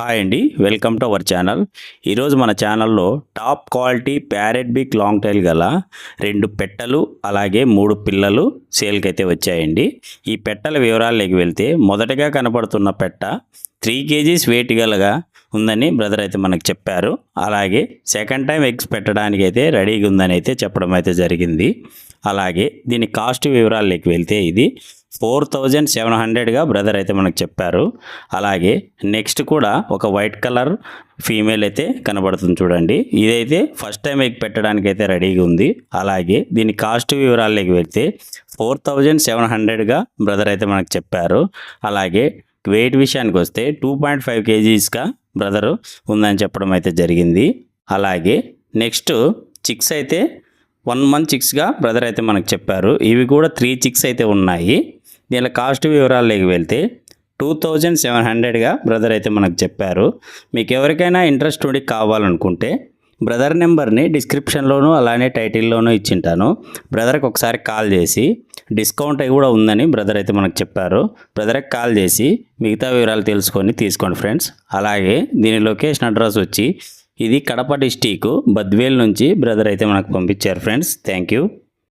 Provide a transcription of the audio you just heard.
Hi అండి, welcome to our channel. ఈరోజు మన ఛానల్లో top quality parrot big long tail గల 2 పెట్టలు అలాగే 3 పిల్లలు సేల్కి అయితే వచ్చాయండి. ఈ పెట్టల వివరాల్లోకి వెళ్తే మొదటగా కనపడుతున్న పెట్ట 3 kgs వెయిట్ గలగా ఉందని బ్రదర్ అయితే మనకు చెప్పారు. అలాగే సెకండ్ టైం ఎగ్స్ పెట్టడానికి అయితే రెడీగా ఉందని అయితే చెప్పడం అయితే జరిగింది. అలాగే దీని కాస్ట్ వివరాల్లోకి వెళ్తే ఇది 4700గా బ్రదర్ అయితే మనకు చెప్పారు. అలాగే నెక్స్ట్ కూడా ఒక వైట్ కలర్ ఫీమేల్ అయితే కనబడుతుంది చూడండి. ఇదైతే ఫస్ట్ టైం ఎగ్ పెట్టడానికి అయితే రెడీగా ఉంది. అలాగే దీని కాస్ట్ వివరాల్లోకి వెళ్తే 4700గా బ్రదర్ అయితే మనకు చెప్పారు. అలాగే వెయిట్ విషయానికి వస్తే 2.5 kgsగా బ్రదరు ఉందని చెప్పడం అయితే జరిగింది. అలాగే నెక్స్ట్ చిక్స్ అయితే 1 month చిక్స్గా బ్రదర్ అయితే మనకు చెప్పారు. ఇవి కూడా 3 చిక్స్ అయితే ఉన్నాయి. దీని కాస్ట్ వివరాల్లోకి వెళ్తే 2700గా బ్రదర్ అయితే మనకు చెప్పారు. మీకు ఎవరికైనా ఇంట్రెస్ట్ ఉండి కావాలనుకుంటే బ్రదర్ నెంబర్ని డిస్క్రిప్షన్లోనూ అలానే టైటిల్లోనూ ఇచ్చింటాను. బ్రదర్కి ఒకసారి కాల్ చేసి డిస్కౌంట్ కూడా ఉందని బ్రదర్ అయితే మనకు చెప్పారు. బ్రదర్కి కాల్ చేసి మిగతా వివరాలు తెలుసుకొని తీసుకోండి ఫ్రెండ్స్. అలాగే దీని లొకేషన్ అడ్రస్ వచ్చి ఇది కడప డిస్టిక్ బద్వేల్ నుంచి బ్రదర్ అయితే మనకు పంపించారు ఫ్రెండ్స్. Thank you.